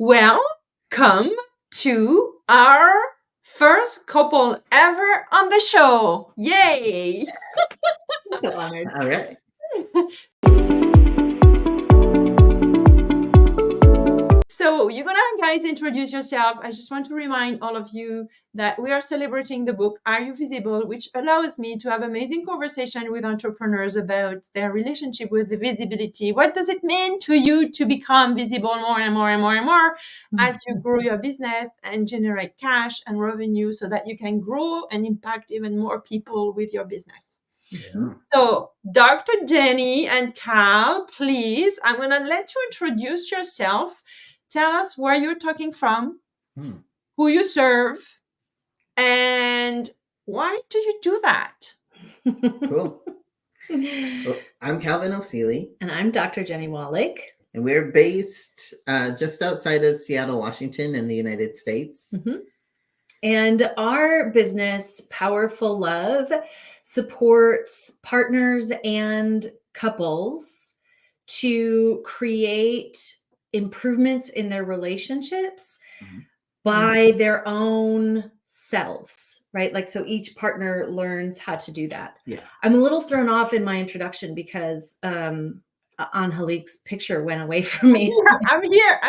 Welcome to our first couple ever on the show. Yay! So honored. All right. So you're gonna guys introduce yourself. I just want to remind all of you that we are celebrating the book Are You Visible, which allows me to have amazing conversation with entrepreneurs about their relationship with the visibility. What does it mean to you to become visible more and more and more and more as you grow your business and generate cash and revenue so that you can grow and impact even more people with your business? Yeah. So, Dr. Jeni and Cal, please, I'm going to let you introduce yourself. Tell us where you're talking from, who you serve, and why do you do that? Cool. Well, I'm Calvin Osili, And I'm Dr. Jeni Wahlig. and we're based just outside of Seattle, Washington, in the United States. And our business, PowerfuLove, supports partners and couples to create improvements in their relationships by their own selves, right? Like, so each partner learns how to do that. Yeah. I'm a little thrown off in my introduction because Wahlig's picture went away from me. I'm here.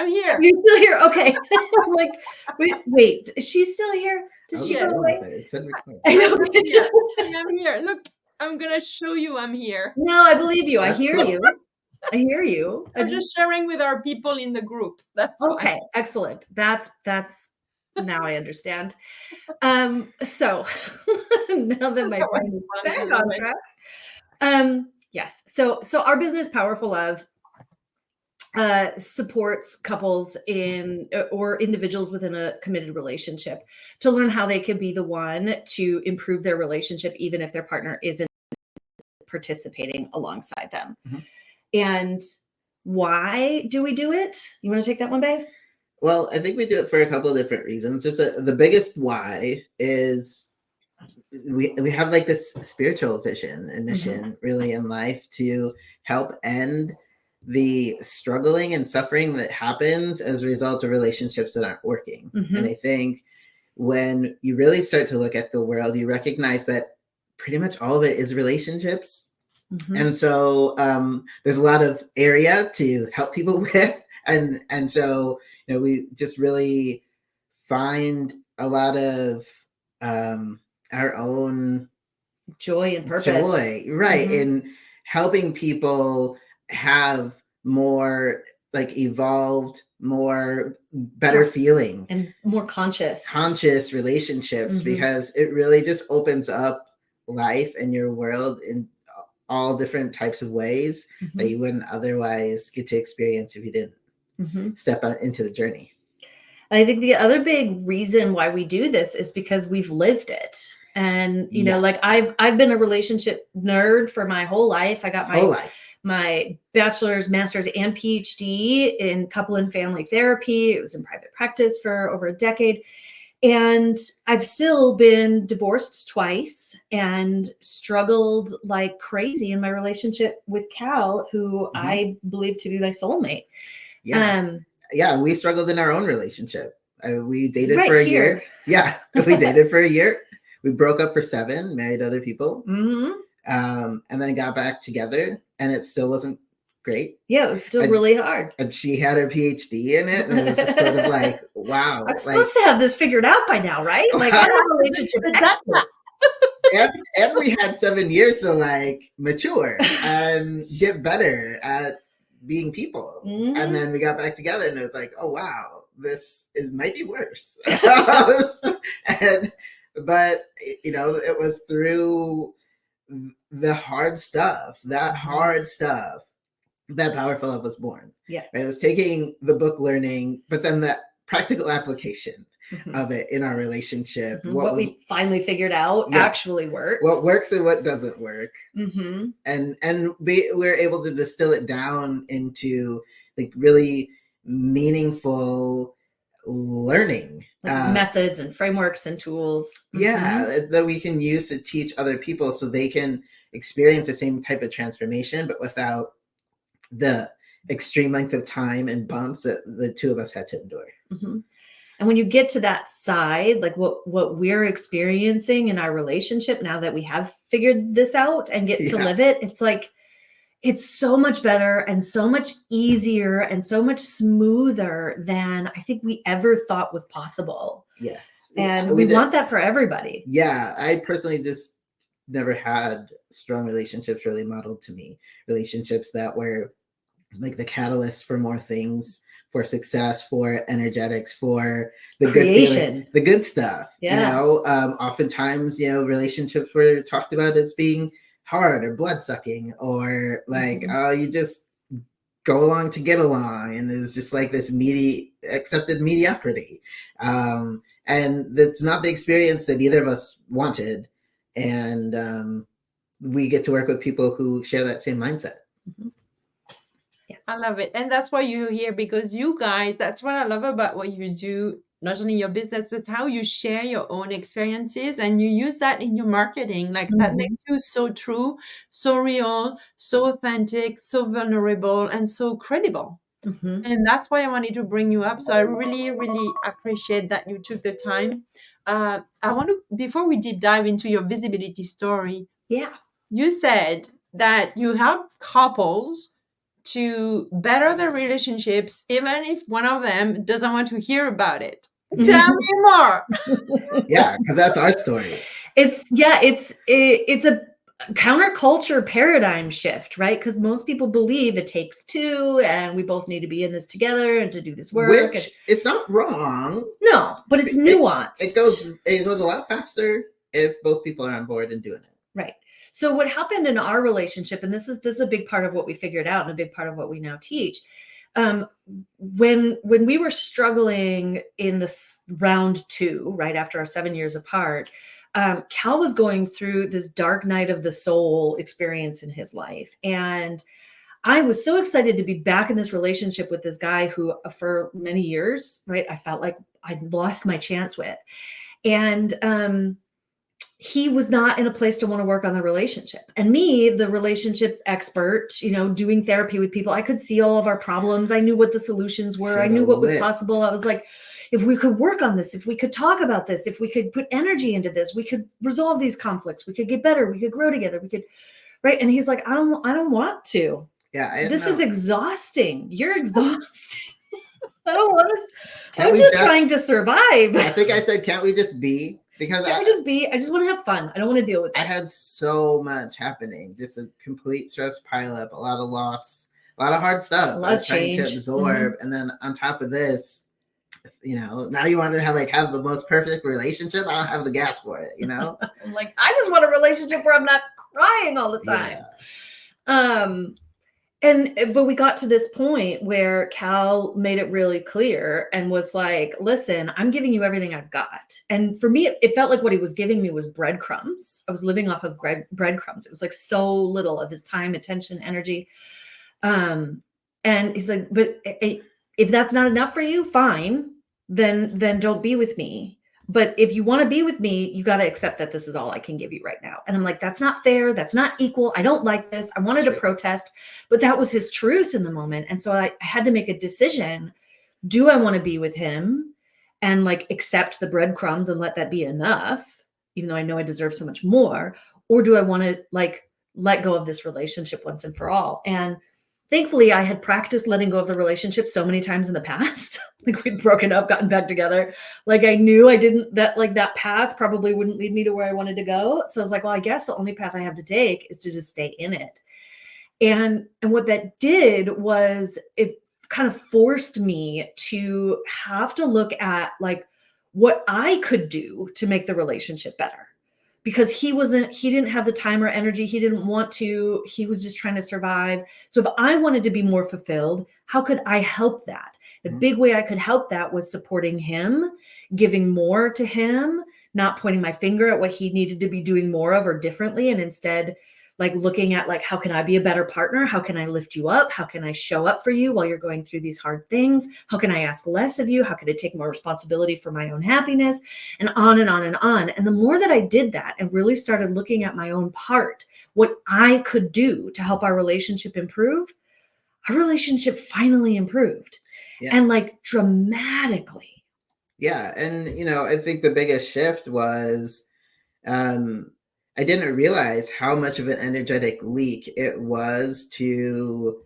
You're still here. Okay. I'm like, wait, is she still here? Did she go away? It said record. I know. I'm here. Look, I'm going to show you I'm here. No, I believe you. That's I hear cool. you. I hear you. I'm just sharing with our people in the group. That's okay. Excellent. That's now I understand. So now that my brain is back on track. Yes. So our business, PowerfuLove, supports couples in or individuals within a committed relationship to learn how they could be the one to improve their relationship, even if their partner isn't participating alongside them. And why do we do it? You want to take that one, babe? Well, I think we do it for a couple of different reasons. Just the biggest why is we have like this spiritual vision and mission really in life to help end the struggling and suffering that happens as a result of relationships that aren't working. And I think when you really start to look at the world, you recognize that pretty much all of it is relationships. And so there's a lot of area to help people with. And so, you know, we just really find a lot of our own joy and purpose. Right. In helping people have more like evolved, more better feeling and more conscious relationships, because it really just opens up life and your world in all different types of ways that you wouldn't otherwise get to experience if you didn't step out into the journey. I think the other big reason why we do this is because we've lived it. And, you know, like I've been a relationship nerd for my whole life. I got my bachelor's, master's, and PhD in couple and family therapy. It was in private practice for over a decade. And I've still been divorced twice and struggled like crazy in my relationship with Cal, who I believe to be my soulmate. Yeah, we struggled in our own relationship. We dated for a year. Yeah, we dated for a year. We broke up for 7, married other people, and then got back together, and it still wasn't great. Yeah, it was still really hard. And she had her PhD in it, and it was just sort of like, wow. I'm supposed to have this figured out by now, right? Like, I'm a relationship expert. and we had 7 years to like mature and get better at being people. And then we got back together, and it was like, oh wow, this might be worse. But you know, it was through the hard stuff, that PowerfuLove was born. Yeah. Right? It was taking the book learning, but then that practical application of it in our relationship. What we finally figured out actually works. What works and what doesn't work. And we're able to distill it down into like really meaningful learning. Like methods and frameworks and tools. That we can use to teach other people so they can experience the same type of transformation, but without the extreme length of time and bumps that the two of us had to endure. Mm-hmm. And when you get to that side, like what we're experiencing in our relationship now that we have figured this out and get to live it, it's like, it's so much better and so much easier and so much smoother than I think we ever thought was possible. Yes. And we want that for everybody. Yeah. I personally just never had strong relationships really modeled to me. Relationships that were like the catalyst for more things, for success, for energetics, for the creation, good feeling, the good stuff. Yeah. You know, oftentimes, you know, relationships were talked about as being hard or blood sucking, or like, oh, you just go along to get along, and there's just like this accepted mediocrity, and that's not the experience that either of us wanted. And we get to work with people who share that same mindset. Mm-hmm. Yeah, I love it. And that's why you're here, because you guys, that's what I love about what you do, not only your business, but how you share your own experiences and you use that in your marketing. Like that makes you so true, so real, so authentic, so vulnerable, and so credible. And that's why I wanted to bring you up. So I really, really appreciate that you took the time. I want to, before we deep dive into your visibility story, you said that you help couples to better their relationships, even if one of them doesn't want to hear about it. Tell me more. Yeah, because that's our story. It's a counterculture paradigm shift, right? Because most people believe it takes two and we both need to be in this together and to do this work. Which it's not wrong. No, but it's nuanced. It goes a lot faster if both people are on board and doing it. Right. So what happened in our relationship, and this is a big part of what we figured out and a big part of what we now teach. When we were struggling in this round 2, right after our 7 years apart, Cal was going through this dark night of the soul experience in his life. And I was so excited to be back in this relationship with this guy who for many years, right, I felt like I'd lost my chance with. And he was not in a place to want to work on the relationship. And me, the relationship expert, you know, doing therapy with people, I could see all of our problems. I knew what the solutions were. I knew what was possible. I was like, if we could work on this, if we could talk about this, if we could put energy into this, we could resolve these conflicts. We could get better. We could grow together. We could, right? And he's like, I don't want to. Yeah. This is exhausting. You're exhausting. I don't want to. I'm just trying to survive. I think I said, can't we just be? Because I just want to have fun. I don't want to deal with it. I had so much happening, just a complete stress pile up, a lot of loss, a lot of hard stuff. I was trying to absorb. And then on top of this, you know, now you want to have the most perfect relationship. I don't have the gas for it, you know? I'm like, I just want a relationship where I'm not crying all the time. But we got to this point where Cal made it really clear and was like, listen, I'm giving you everything I've got. And for me, it felt like what he was giving me was breadcrumbs. I was living off of breadcrumbs. It was like so little of his time, attention, energy. And he's like, but if that's not enough for you, fine, then don't be with me. But if you want to be with me, you got to accept that this is all I can give you right now. And I'm like, that's not fair. That's not equal. I don't like this. I wanted to protest, but that was his truth in the moment. And so I had to make a decision. Do I want to be with him and like accept the breadcrumbs and let that be enough, even though I know I deserve so much more? Or do I want to like let go of this relationship once and for all? And thankfully, I had practiced letting go of the relationship so many times in the past. Like we'd broken up, gotten back together. Like I knew that path probably wouldn't lead me to where I wanted to go. So I was like, well, I guess the only path I have to take is to just stay in it. And what that did was it kind of forced me to have to look at like what I could do to make the relationship better. Because he didn't have the time or energy. He didn't want to, he was just trying to survive. So if I wanted to be more fulfilled, how could I help that? The big way I could help that was supporting him, giving more to him, not pointing my finger at what he needed to be doing more of or differently. And instead like looking at like, how can I be a better partner? How can I lift you up? How can I show up for you while you're going through these hard things? How can I ask less of you? How can I take more responsibility for my own happiness? And on and on and on. And the more that I did that and really started looking at my own part, what I could do to help our relationship improve, our relationship finally improved. and like dramatically. Yeah. And, I think the biggest shift was I didn't realize how much of an energetic leak it was to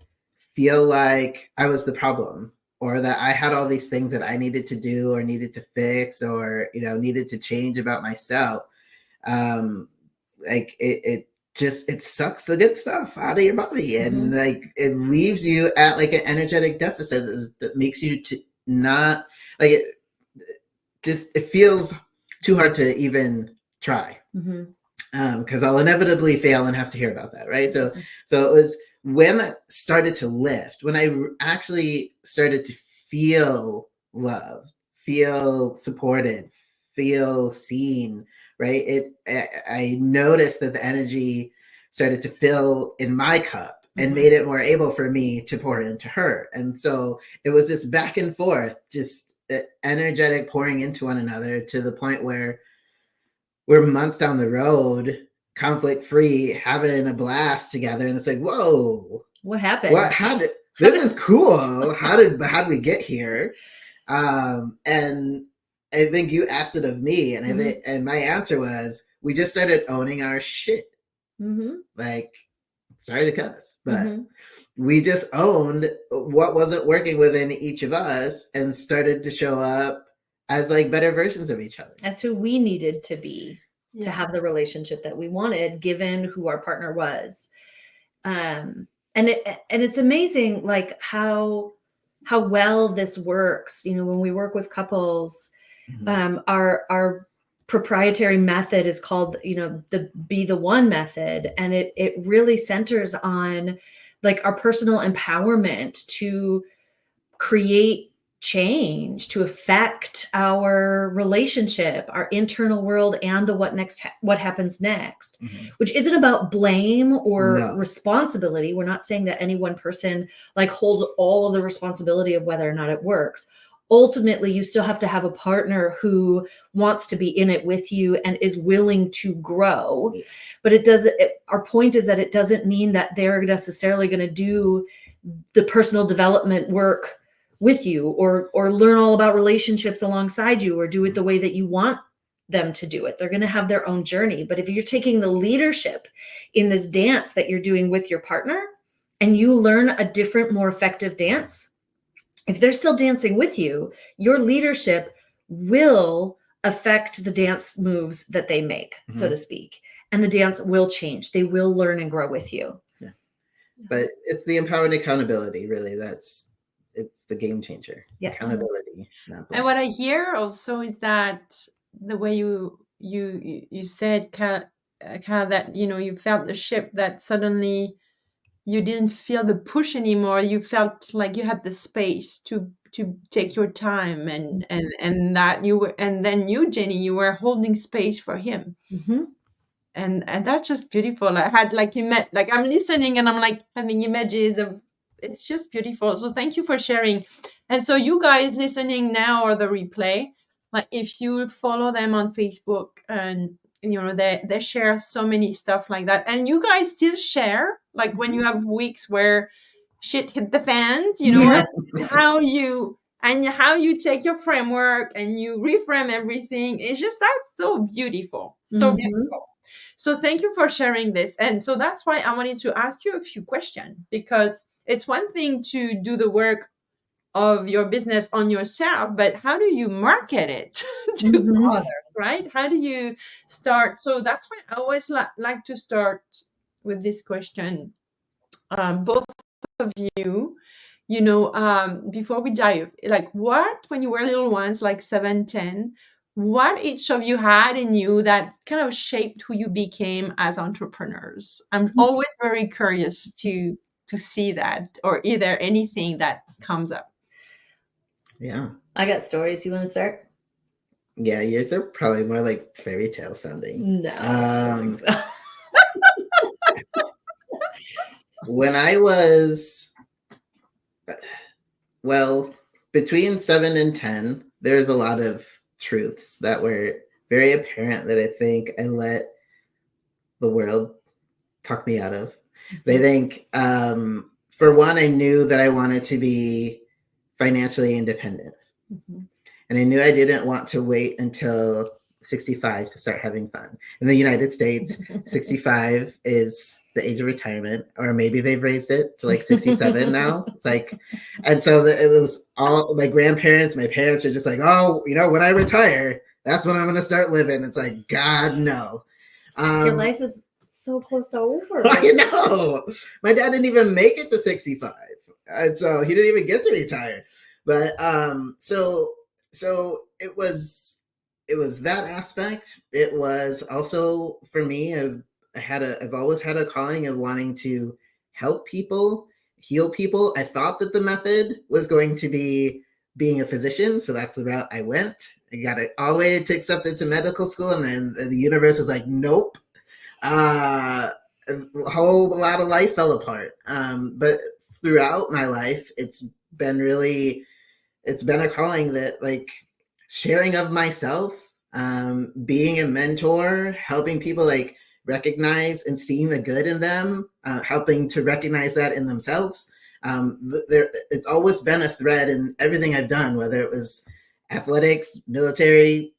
feel like I was the problem, or that I had all these things that I needed to do or needed to fix or, needed to change about myself. Like it sucks the good stuff out of your body, and like it leaves you at like an energetic deficit that makes you not like it. Just it feels too hard to even try, because I'll inevitably fail and have to hear about that, right? So it was when I started to lift, when I actually started to feel loved, feel supported, feel seen, right? I noticed that the energy started to fill in my cup and made it more able for me to pour into her. And so it was this back and forth, just energetic pouring into one another, to the point where we're months down the road, conflict free, having a blast together, and it's like, whoa, what happened? This is cool. How did we get here? And I think you asked it of me, and and my answer was, we just started owning our shit. Like, sorry to cuss, but we just owned what wasn't working within each of us and started to show up as like better versions of each other. That's who we needed to be to have the relationship that we wanted, given who our partner was. And it's amazing, like how well this works. When we work with couples, our proprietary method is called, the Be the One method. And it really centers on like our personal empowerment to create change, to affect our relationship, our internal world, and the what happens next, which isn't about blame or responsibility. We're not saying that any one person like holds all of the responsibility of whether or not it works. Ultimately, you still have to have a partner who wants to be in it with you and is willing to grow. But our point is that it doesn't mean that they're necessarily going to do the personal development work with you, or learn all about relationships alongside you, or do it the way that you want them to do it. They're going to have their own journey. But if you're taking the leadership in this dance that you're doing with your partner, and you learn a different, more effective dance, if they're still dancing with you, your leadership will affect the dance moves that they make, so to speak. And the dance will change. They will learn and grow with you. Yeah. But it's the empowered accountability, really. It's the game changer. Accountability. And what I hear also is that the way you said, kind of that, you felt the shift, that suddenly you didn't feel the push anymore. You felt like you had the space to take your time, and that you were, and then you, Jeni, you were holding space for him. And that's just beautiful. I had I'm listening and I'm like having images of, it's just beautiful. So thank you for sharing. And so you guys listening now, or the replay, like if you follow them on Facebook, and they share so many stuff like that. And you guys still share, like when you have weeks where shit hit the fans, and how you take your framework and you reframe everything. It's just, that's so beautiful. So beautiful. So thank you for sharing this. And so that's why I wanted to ask you a few questions, because it's one thing to do the work of your business on yourself, but how do you market it to others, right? How do you start? So that's why I always like to start with this question. Both of you, before we dive, like when you were little ones, like 7, 10, what each of you had in you that kind of shaped who you became as entrepreneurs? I'm always very curious to see that, or either anything that comes up. Yeah. I got stories. You want to start? Yeah, yours are probably more like fairy tale sounding. No. I don't think so. When I was, between 7 and 10, there's a lot of truths that were very apparent that I think I let the world talk me out of. But I think, for one, I knew that I wanted to be financially independent. Mm-hmm. And I knew I didn't want to wait until 65 to start having fun. In the United States, 65 is the age of retirement, or maybe they've raised it to like 67 now. It's like, and so it was all my grandparents, my parents are just like, oh, when I retire, that's when I'm going to start living. It's like, God, no. Your life is so close to over. I know. My dad didn't even make it to 65. And so he didn't even get to retire. But so it was that aspect. It was also for me, I've always had a calling of wanting to help people, heal people. I thought that the method was going to be being a physician, so that's the route I went. I got it all the way to accepted to medical school, and then the universe was like, nope. A whole lot of life fell apart. But throughout my life, it's been a calling that, like, sharing of myself, being a mentor, helping people like recognize and seeing the good in them, helping to recognize that in themselves. It's always been a thread in everything I've done, whether it was athletics, military,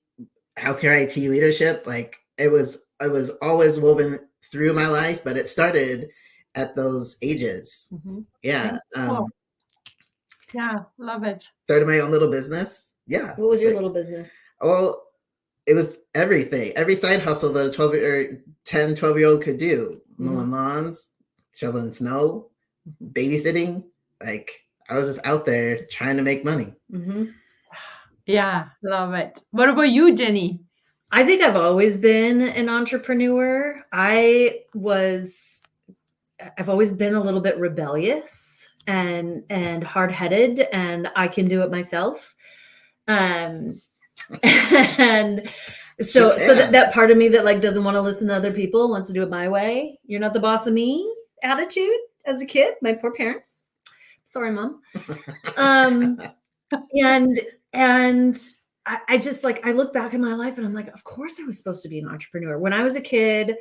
healthcare, IT, leadership. Like it was always woven through my life, but it started at those ages. Mm-hmm. Yeah. Cool. Yeah, love it. Started my own little business. Yeah. What was your little business? Well, it was everything. Every side hustle that a 12-year-old could do. Mowing lawns, shoveling snow, babysitting. Like I was just out there trying to make money. Mm-hmm. Yeah, love it. What about you, Jeni? I think I've always been an entrepreneur. I've always been a little bit rebellious and hard-headed, and I can do it myself. And so that part of me that like doesn't want to listen to other people, wants to do it my way. You're not the boss of me attitude as a kid. My poor parents. Sorry, Mom. And I just like, I look back in my life and I'm like, of course I was supposed to be an entrepreneur. When I was a kid,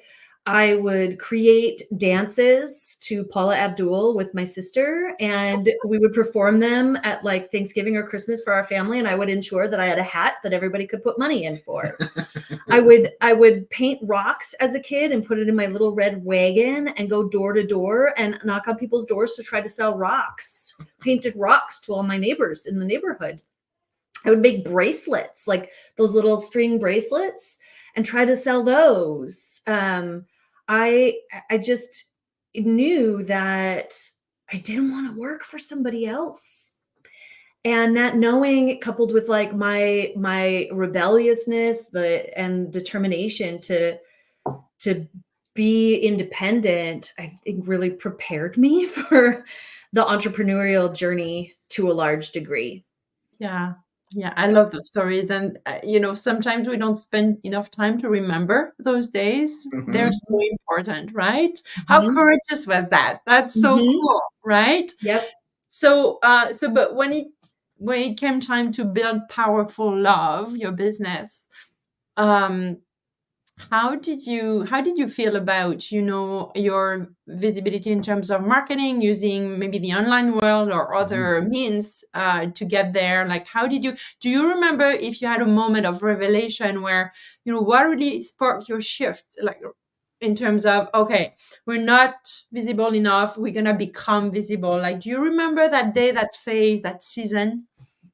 I would create dances to Paula Abdul with my sister, and we would perform them at like Thanksgiving or Christmas for our family. And I would ensure that I had a hat that everybody could put money in for. I would paint rocks as a kid and put it in my little red wagon and go door to door and knock on people's doors to try to sell rocks, painted rocks to all my neighbors in the neighborhood. I would make bracelets, like those little string bracelets, and try to sell those. I just knew that I didn't want to work for somebody else. And that knowing, coupled with like my rebelliousness, and determination to be independent, I think really prepared me for the entrepreneurial journey to a large degree. Yeah. Yeah, I love those stories. And, sometimes we don't spend enough time to remember those days. Mm-hmm. They're so important, right? Mm-hmm. How courageous was that? That's so cool, right? Yep. So, but when it came time to build PowerfuLove, your business, how did you feel about, your visibility in terms of marketing, using maybe the online world or other means to get there? Like, do you remember if you had a moment of revelation where, what really sparked your shift? Like in terms of, okay, we're not visible enough, we're going to become visible. Like, do you remember that day, that phase, that season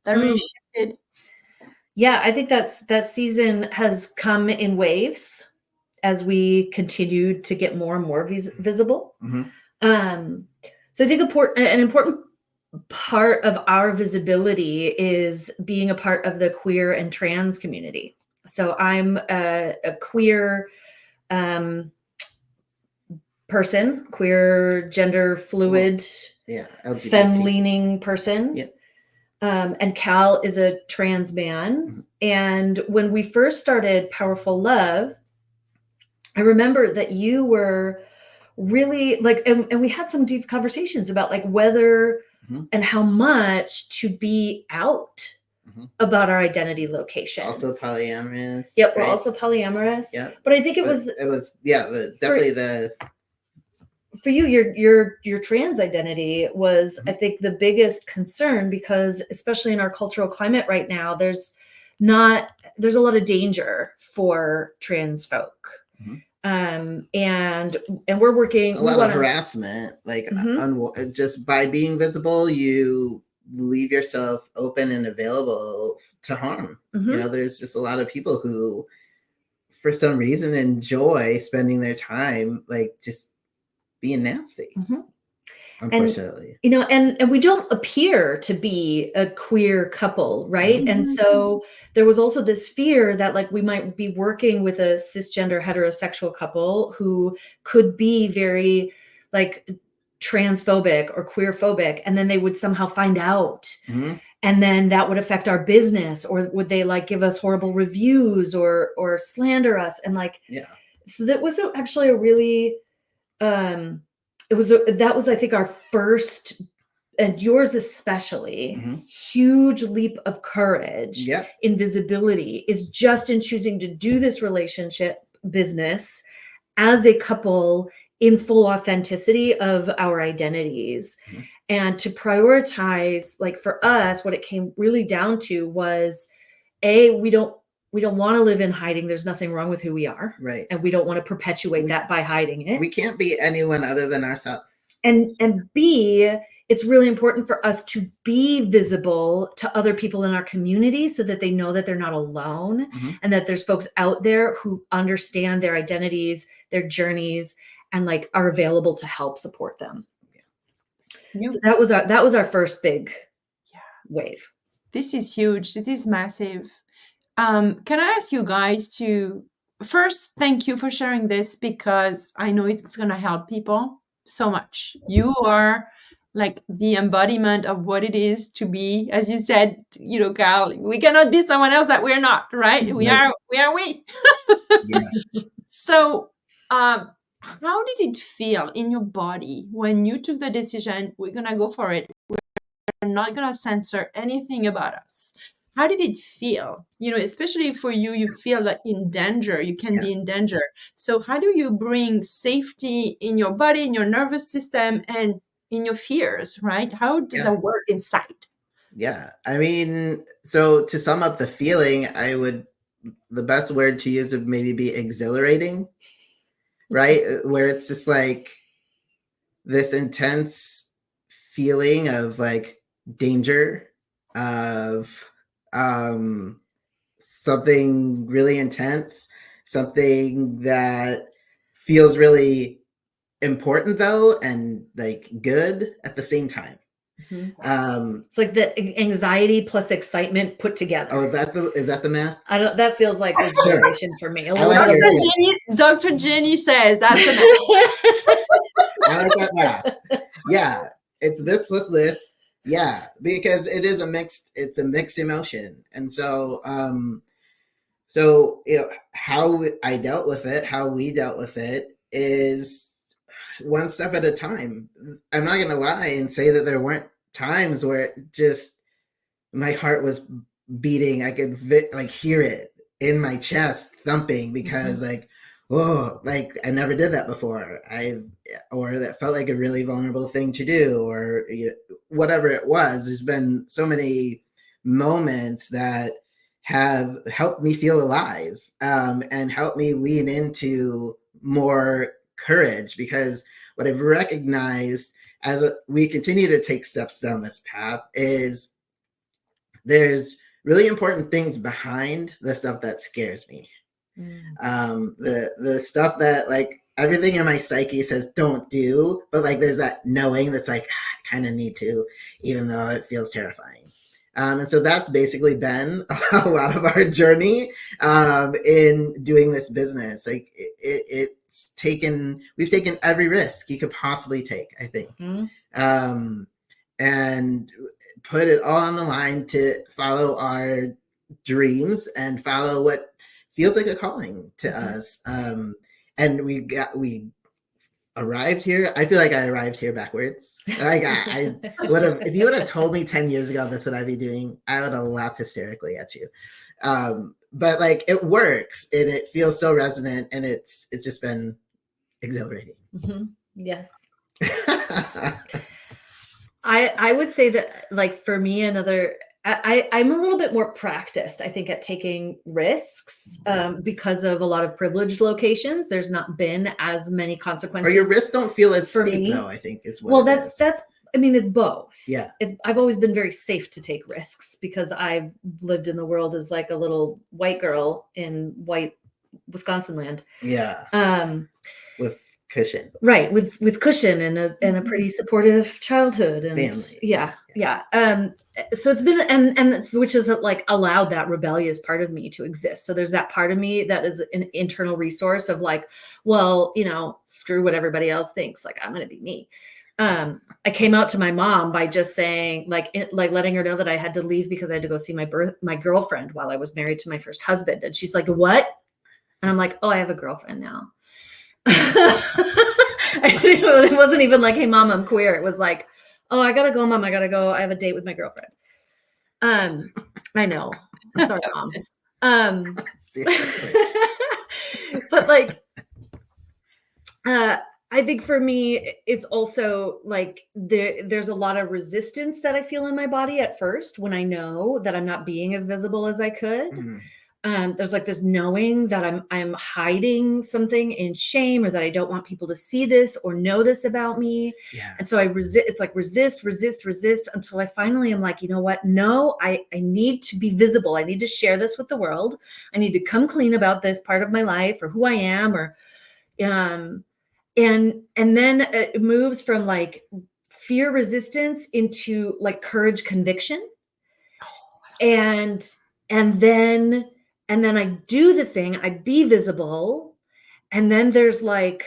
that really shifted? Yeah, I think that season has come in waves as we continued to get more and more visible. Mm-hmm. So I think an important part of our visibility is being a part of the queer and trans community. So I'm a queer person, queer, gender fluid, femme-leaning person. Yeah. And Cal is a trans man. Mm-hmm. And when we first started PowerfuLove, I remember that you were really like, and we had some deep conversations about like whether and how much to be out about our identity locations. Also polyamorous. Yep, we're also polyamorous. Yep. But I think it was definitely for you, your trans identity was, I think, the biggest concern, because especially in our cultural climate right now, there's a lot of danger for trans folk. And we're working a lot of harassment, like just by being visible, you leave yourself open and available to harm. You know, there's just a lot of people who, for some reason, enjoy spending their time like just being nasty. Unfortunately. And, you know, and we don't appear to be a queer couple, right? And so there was also this fear that like we might be working with a cisgender heterosexual couple who could be very like transphobic or queerphobic, and then they would somehow find out. And then that would affect our business, or would they like give us horrible reviews or slander us? And like, so that was actually a really, that was, I think, our first, and yours especially, huge leap of courage in visibility is just in choosing to do this relationship business as a couple in full authenticity of our identities. And to prioritize, like for us, what it came really down to was, we don't want to live in hiding. There's nothing wrong with who we are. Right. And we don't want to perpetuate that by hiding it. We can't be anyone other than ourselves. And B, it's really important for us to be visible to other people in our community so that they know that they're not alone, and that there's folks out there who understand their identities, their journeys, and like are available to help support them. So that was our first big wave. This is huge. It is massive. Can I ask you guys to first thank you for sharing this, because I know it's going to help people so much. You are like the embodiment of what it is to be, as you said, you know, Cal, we cannot be someone else that we're not, right? We are we. So, how did it feel in your body when you took the decision, we're going to go for it? We're not going to censor anything about us. How did it feel? You know, especially for you, you feel like in danger, you can be in danger. So how do you bring safety in your body, in your nervous system, and in your fears, right? How does that work inside? Yeah. I mean, so to sum up the feeling, the best word to use would maybe be exhilarating, right? Where it's just like this intense feeling of like danger, of something really intense, something that feels really important though, and like good at the same time. It's like the anxiety plus excitement put together. Oh, is that the math? That feels like exhilaration for me. Dr. Jeni says that's the math. I like that math. Yeah, it's this plus this. Yeah, because it's a mixed emotion. And so you know, how I dealt with it, how we dealt with it is one step at a time. I'm not gonna lie and say that there weren't times where just my heart was beating. I could like hear it in my chest thumping, because like, whoa, like I never did that before. Or that felt like a really vulnerable thing to do, or you know, whatever it was. There's been so many moments that have helped me feel alive, and helped me lean into more courage, because what I've recognized as we continue to take steps down this path is there's really important things behind the stuff that scares me. The stuff that like everything in my psyche says don't do, but like there's that knowing that's like, I kind of need to, even though it feels terrifying. And so that's basically been a lot of our journey in doing this business. Like we've taken every risk you could possibly take, I think. And put it all on the line to follow our dreams and follow what feels like a calling to us. And we arrived here. I feel like I arrived here backwards. Like I would have, if you would have told me 10 years ago this would I be doing, I would have laughed hysterically at you. But like it works and it feels so resonant, and it's just been exhilarating. Yes. I would say that, like, for me, I'm a little bit more practiced, I think, at taking risks because of a lot of privileged locations. There's not been as many consequences. Or your risks don't feel as for steep, me. though, I think is what it is. That's, I mean, it's both. Yeah. I've always been very safe to take risks because I've lived in the world as like a little white girl in white Wisconsin land. Yeah. With cushion. Right. With cushion and a pretty supportive childhood and family. Yeah. So it's been, and which has like allowed that rebellious part of me to exist. So there's that part of me that is an internal resource of like, well, you know, screw what everybody else thinks. Like, I'm going to be me. I came out to my mom by just saying, like letting her know that I had to leave because I had to go see my girlfriend while I was married to my first husband. And she's like, what? And I'm like, oh, I have a girlfriend now. It wasn't even like, hey, mom, I'm queer. It was like, oh, I gotta go, mom. I gotta go. I have a date with my girlfriend. I know. I'm sorry, mom. But like, I think for me, it's also like there's a lot of resistance that I feel in my body at first when I know that I'm not being as visible as I could. Mm-hmm. There's like this knowing that I'm hiding something in shame, or that I don't want people to see this or know this about me. Yeah. And so I resist. It's like resist until I finally am like, you know what? No, I need to be visible. I need to share this with the world. I need to come clean about this part of my life or who I am, or and then it moves from like fear resistance into like courage conviction. And then I do the thing, I be visible. And then there's like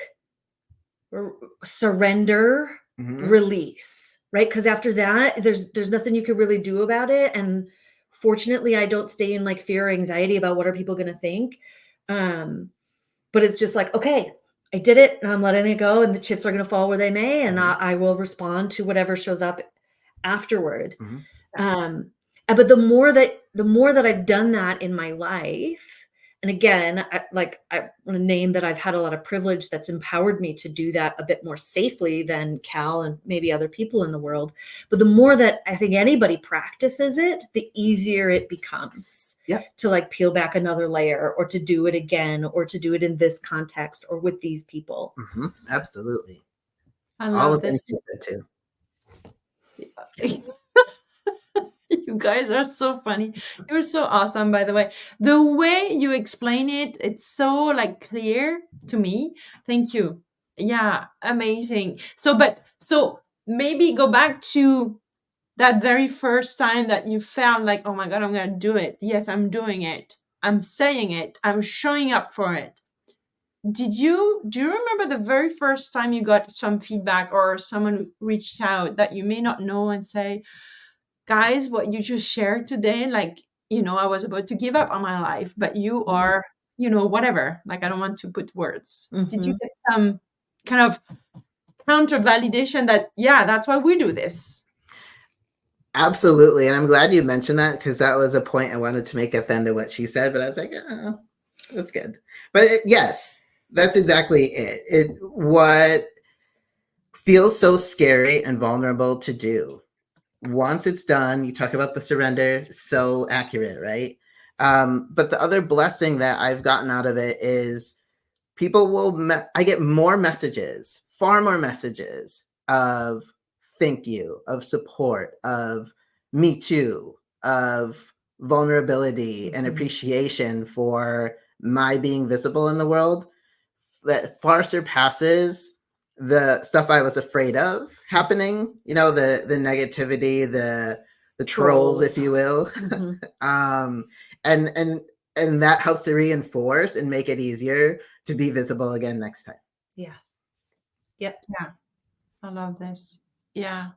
surrender, release, right? Because after that, there's nothing you can really do about it. And fortunately, I don't stay in like fear or anxiety about what are people going to think. But it's just like, okay, I did it and I'm letting it go, and the chips are going to fall where they may. And I will respond to whatever shows up afterward. But the more that I've done that in my life, and again, I want to name that I've had a lot of privilege that's empowered me to do that a bit more safely than Cal and maybe other people in the world. But the more that I think anybody practices it, the easier it becomes to like peel back another layer, or to do it again, or to do it in this context or with these people. Mm-hmm. Absolutely. I love this too. You guys are so funny. You're so awesome, by the way. The way you explain it, it's so like clear to me. Thank you. Yeah, amazing. So maybe go back to that very first time that you felt like, oh my God, I'm going to do it. Yes, I'm doing it. I'm saying it. I'm showing up for it. Do you remember the very first time you got some feedback or someone reached out that you may not know and say, guys, what you just shared today, like, you know, I was about to give up on my life, but you are, you know, whatever. Like, I don't want to put words. Did you get some kind of counter validation that, yeah, that's why we do this? Absolutely. And I'm glad you mentioned that, because that was a point I wanted to make at the end of what she said, but I was like, oh, that's good. But yes, that's exactly it. What feels so scary and vulnerable to do, once it's done, you talk about the surrender, so accurate, right? But the other blessing that I've gotten out of it is people I get more messages, far more messages of thank you, of support, of me too, of vulnerability and appreciation for my being visible in the world, that far surpasses the stuff I was afraid of happening, you know, the negativity, the trolls, if you will. And that helps to reinforce and make it easier to be visible again next time. Yeah. Yep. Yeah. I love this. Yeah.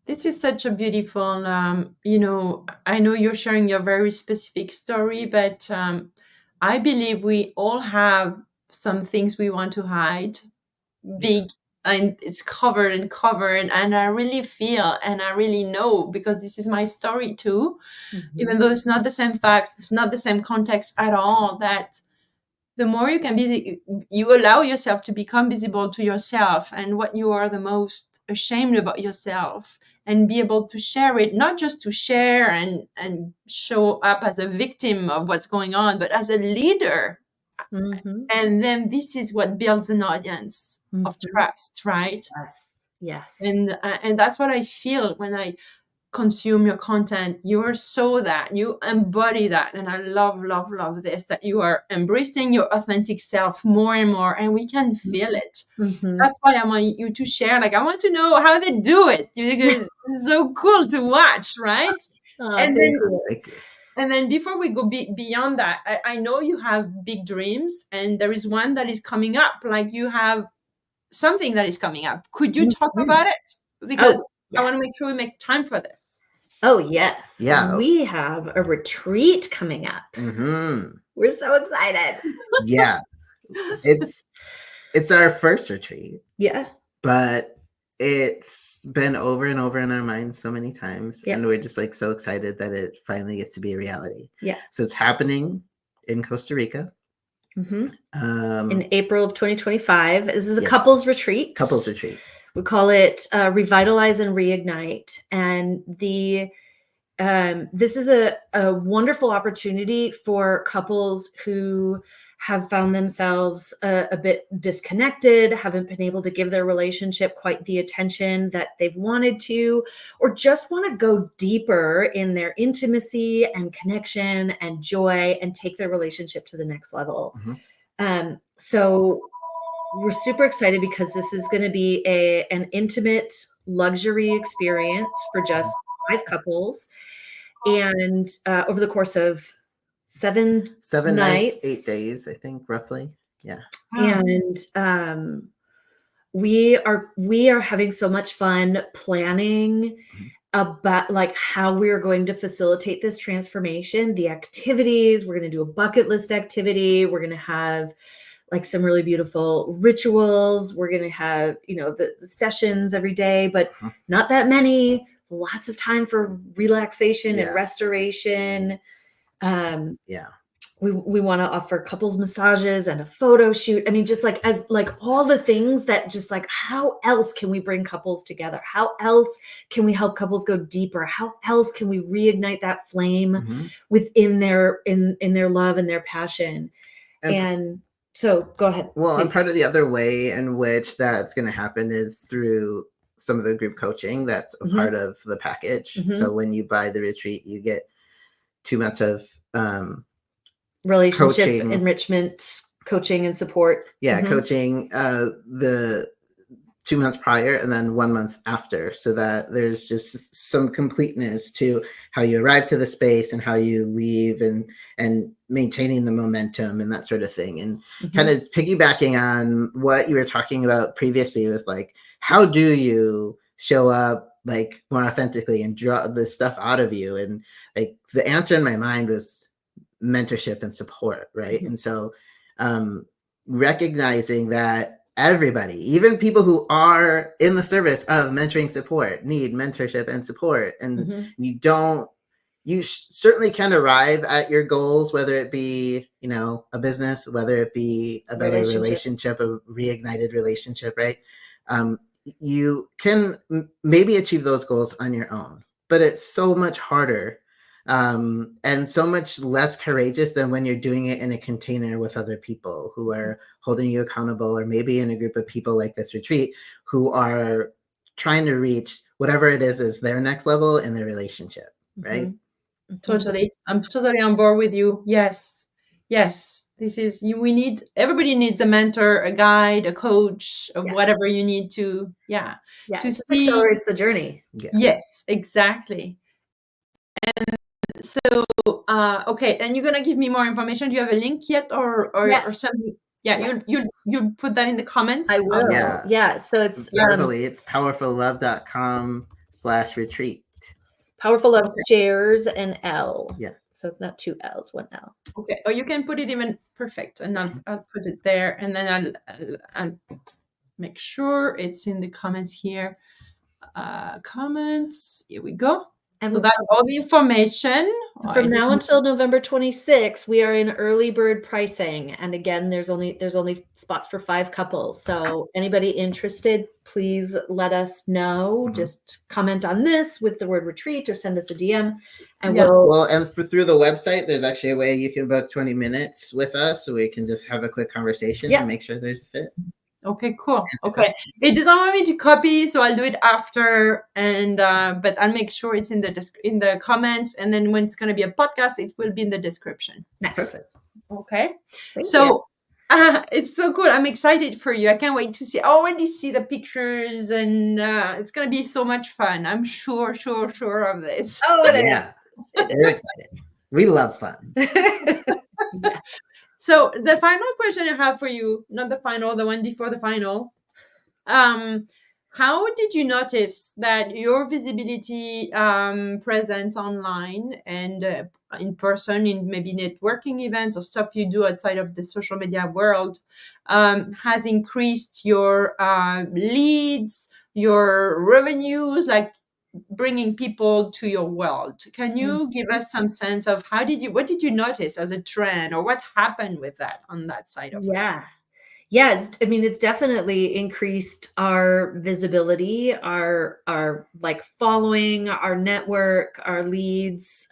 This is such a beautiful, you know, I know you're sharing your very specific story, but I believe we all have some things we want to hide, big, and it's covered, and I really feel, and I really know, because this is my story too, even though it's not the same facts, it's not the same context at all, that the more you can be, you allow yourself to become visible to yourself and what you are the most ashamed about yourself, and be able to share it, not just to share and show up as a victim of what's going on, but as a leader. Mm-hmm. And then this is what builds an audience of trust, right? Yes. And that's what I feel when I consume your content. You're so that you embody that, and I love this, that you are embracing your authentic self more and more, and we can feel it. That's why I want you to share. Like, I want to know how they do it, because it's so cool to watch, right? And then before we go beyond that, I know you have big dreams, and there is one that is coming up. Like, you have something that is coming up. Could you talk about it? Because I want to make sure we make time for this. Oh, yes. Yeah. We have a retreat coming up. We're so excited. Yeah. It's our first retreat. Yeah. But it's been over and over in our minds so many times. And we're just like so excited that it finally gets to be a reality. Yeah. So it's happening in Costa Rica. In April of 2025. This is a couples retreat. Couples retreat. We call it Revitalize and Reignite. And this is a wonderful opportunity for couples who have found themselves a bit disconnected, haven't been able to give their relationship quite the attention that they've wanted to, or just want to go deeper in their intimacy and connection and joy and take their relationship to the next level. So we're super excited because this is going to be an intimate luxury experience for just 5 couples. And over the course of 7 nights, 8 days, I think, roughly. Yeah. And we are having so much fun planning about like how we're going to facilitate this transformation, the activities. We're going to do a bucket list activity. We're going to have like some really beautiful rituals. We're going to have, the sessions every day, but not that many. Lots of time for relaxation and restoration. We want to offer couples massages and a photo shoot. I mean, just like as like all the things that just like, how else can we bring couples together? How else can we help couples go deeper? How else can we reignite that flame within their in their love and their passion? And so go ahead. Well, and part of the other way in which that's going to happen is through some of the group coaching that's a part of the package. So when you buy the retreat, you get 2 months of relationship coaching, enrichment, coaching and support. Coaching the 2 months prior and then 1 month after, so that there's just some completeness to how you arrive to the space and how you leave, and maintaining the momentum and that sort of thing. And kind of piggybacking on what you were talking about previously with like, how do you show up like more authentically and draw the stuff out of you? And like the answer in my mind was mentorship and support, right? And so recognizing that everybody, even people who are in the service of mentoring support, need mentorship and support. And you certainly can arrive at your goals, whether it be, a business, whether it be a better relationship, a reignited relationship, right? You can maybe achieve those goals on your own, but it's so much harder and so much less courageous than when you're doing it in a container with other people who are holding you accountable, or maybe in a group of people like this retreat who are trying to reach whatever it is their next level in their relationship, right? Totally. I'm totally on board with you. Yes. This is everybody needs a mentor, a guide, a coach, whatever you need to see. Accelerates the journey. Yes, exactly. And so, okay. And you're gonna give me more information. Do you have a link yet, or something? Yeah, you'll put that in the comments. I will. Yeah. So it's it's powerfullove.com/retreat. PowerfuLove shares an L. Yeah. So it's not 2 L's, 1 L. Okay. Or you can put it even perfect, and I'll put it there, and then I'll make sure it's in the comments here. Comments. Here we go. And so that's all the information. from now until November 26th, we are in early bird pricing. And again, there's only spots for 5 couples. So anybody interested, please let us know. Just comment on this with the word retreat or send us a DM. And through the website, there's actually a way you can book 20 minutes with us, so we can just have a quick conversation and make sure there's a fit. Okay, cool. Okay. It doesn't want me to copy, so I'll do it after, and but I'll make sure it's in the comments, and then when it's going to be a podcast, it will be in the description. Nice. Perfect. Okay. It's so cool. I'm excited for you. I can't wait to see. I already see the pictures, and it's going to be so much fun. I'm sure of this. Oh, it is. We're excited. We love fun. So the final question I have for you, not the final, the one before the final. How did you notice that your visibility, presence online and in person, in maybe networking events or stuff you do outside of the social media world, has increased your leads, your revenues, like bringing people to your world? Can you give us some sense of what did you notice as a trend, or what happened with that on that side of things? It's definitely increased our visibility, our like following, our network, our leads.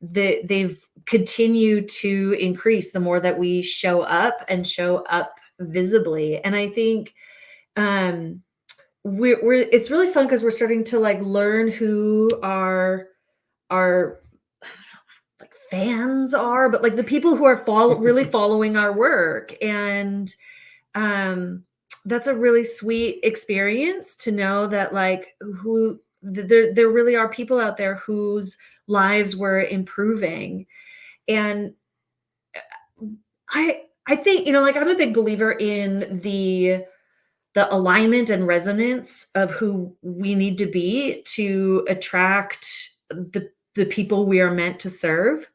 They've continued to increase the more that we show up visibly. And I think it's really fun because we're starting to like learn who our like fans are, but like the people who are really following our work. And that's a really sweet experience to know that like there really are people out there whose lives we're improving. And I think, like I'm a big believer in the alignment and resonance of who we need to be to attract the people we are meant to serve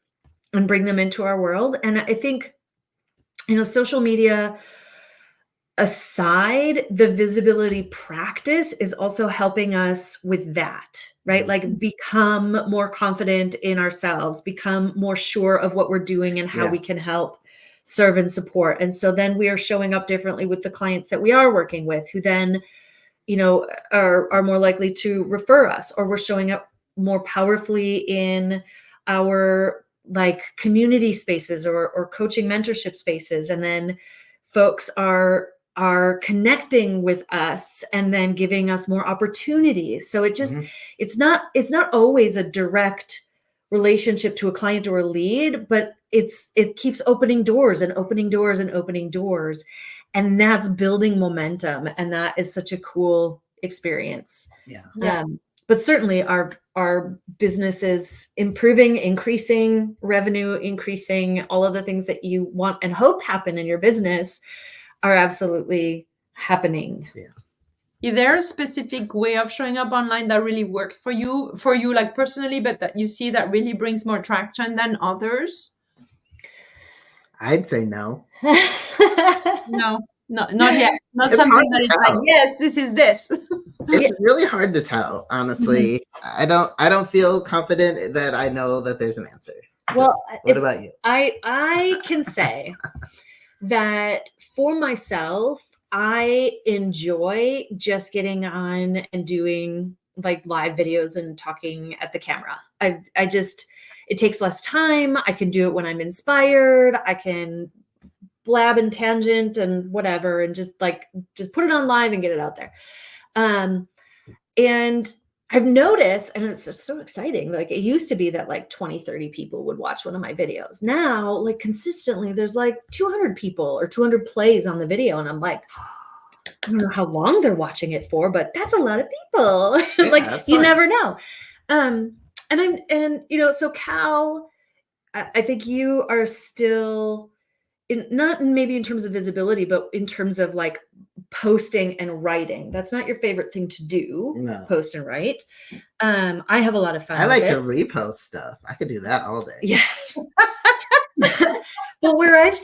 and bring them into our world. And I think, social media aside, the visibility practice is also helping us with that, right? Like become more confident in ourselves, become more sure of what we're doing and how we can help serve and support. And so then we are showing up differently with the clients that we are working with, who then, are more likely to refer us, or we're showing up more powerfully in our like community spaces or coaching mentorship spaces. And then folks are connecting with us and then giving us more opportunities. So it just, it's not always a direct relationship to a client or a lead, but it keeps opening doors and opening doors and opening doors. And that's building momentum. And that is such a cool experience. Yeah. But certainly our business is improving, increasing revenue, increasing. All of the things that you want and hope happen in your business are absolutely happening. Yeah. Is there a specific way of showing up online that really works for you like personally, but that you see that really brings more traction than others? I'd say no. No, not yet. Not it's something that is like, yes, this is this. It's really hard to tell, honestly. I don't feel confident that I know that there's an answer. Well, what about you? I can say that for myself, I enjoy just getting on and doing like live videos and talking at the camera. It takes less time. I can do it when I'm inspired. I can blab and tangent and whatever, and just put it on live and get it out there. And I've noticed, and it's just so exciting. Like it used to be that like 20, 30 people would watch one of my videos. Now, like consistently, there's like 200 people or 200 plays on the video. And I'm like, I don't know how long they're watching it for, but that's a lot of people. Yeah, like you never know. So Cal, I think you are still not maybe in terms of visibility, but in terms of like posting and writing. That's not your favorite thing to do. No. Post and write. I have a lot of fun. I like to repost stuff. I could do that all day. Yes. But where I've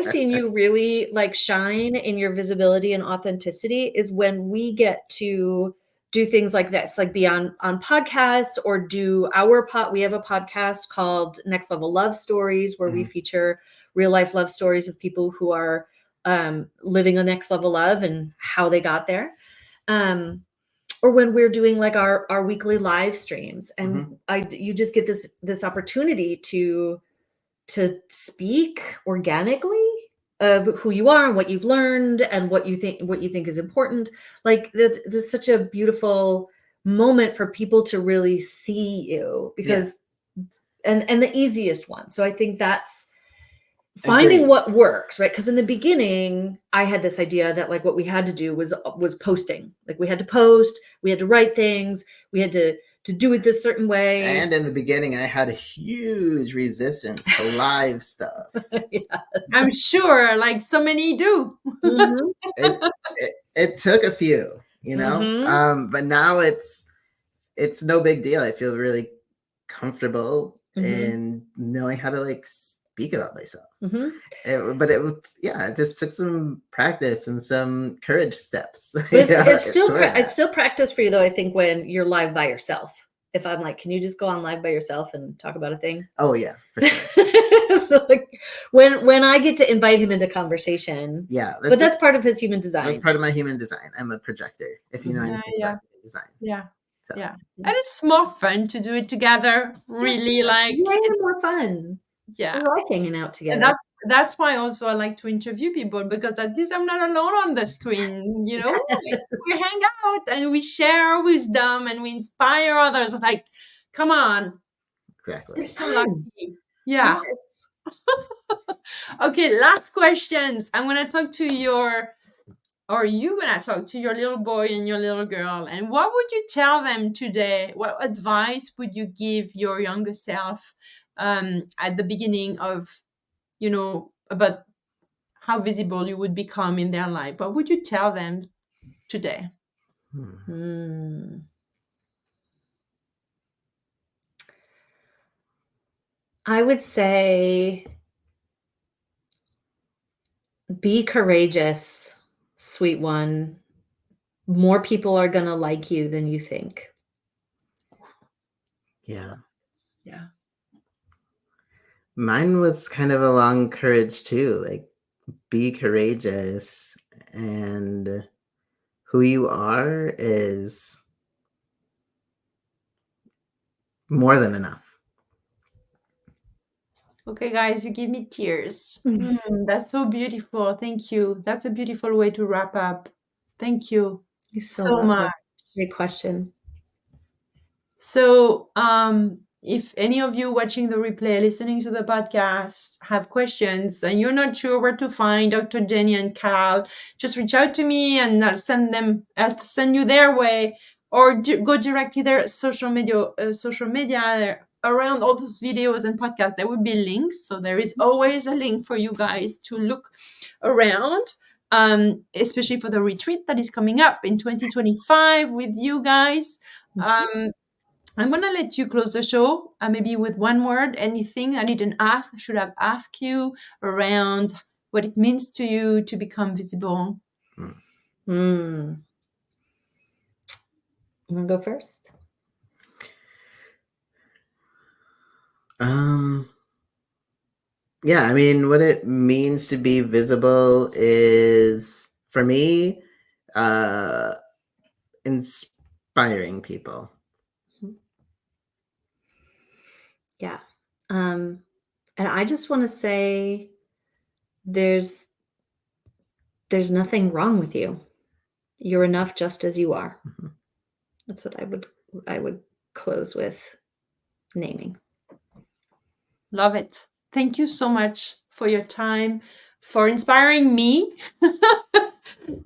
seen you really like shine in your visibility and authenticity is when we get to do things like this, like be on podcasts or do we have a podcast called Next Level Love Stories, where we feature real life love stories of people who are living a next level love and how they got there. Or when we're doing like our weekly live streams, and you just get this opportunity to speak organically of who you are and what you've learned and what you think is important. Like there's such a beautiful moment for people to really see you, because and the easiest one. So I think that's finding what works, right? Because in the beginning, I had this idea that like what we had to do was posting. Like we had to post, we had to write things, we had to do it this certain way. And in the beginning, I had a huge resistance to live stuff. I'm sure, like so many do. It took a few, you know, but now it's no big deal. I feel really comfortable in knowing how to like speak about myself. It just took some practice and some courage steps. It's still practice for you, though, I think, when you're live by yourself. If I'm like, can you just go on live by yourself and talk about a thing? Oh yeah, for sure. So like when I get to invite him into conversation, but that's part of his human design. That's part of my human design. I'm a projector, if you know anything about design. And it's more fun to do it together. Really, it's more fun. Yeah, I like hanging out together. And that's why also I like to interview people, because at least I'm not alone on the screen. You know, we hang out and we share wisdom and we inspire others. Like, come on, exactly. It's so lucky. Yeah. Yes. Okay, last questions. I'm gonna talk to you're gonna talk to your little boy and your little girl. And what would you tell them today? What advice would you give your younger self at the beginning of, about how visible you would become in their life? What would you tell them today? I would say be courageous, sweet one. More people are going to like you than you think. Yeah. Yeah. Mine was kind of along courage too. Like, be courageous, and who you are is more than enough. Okay, guys, you give me tears. That's so beautiful. Thank you. That's a beautiful way to wrap up. Thank you so much. Great question. So, if any of you watching the replay, listening to the podcast, have questions and you're not sure where to find Dr. Jeni and Cal, just reach out to me and I'll send you their way, or go directly their social media. Around all those videos and podcasts, there will be links. So there is always a link for you guys to look around, especially for the retreat that is coming up in 2025 with you guys. I'm going to let you close the show, maybe with one word. Anything I didn't ask, I should have asked you around what it means to you to become visible. You want to go first? Yeah, I mean, what it means to be visible is, for me, inspiring people. Yeah. And I just want to say there's nothing wrong with you. You're enough just as you are. That's what I would close with naming. Love it. Thank you so much for your time, for inspiring me.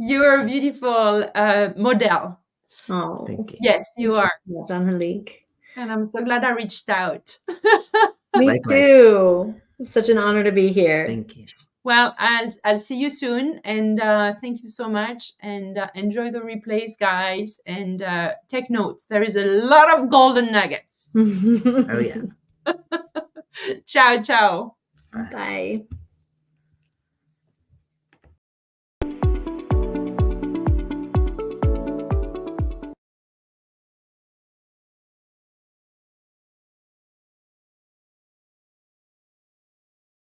You're a beautiful model. Oh, thank you. Yes, you are. Wahlig. And I'm so glad I reached out. Me Likewise. too. It's such an honor to be here. Thank you. Well, I'll see you soon, and thank you so much, and enjoy the replays, guys, and take notes. There is a lot of golden nuggets. Oh yeah. Ciao, ciao. Bye.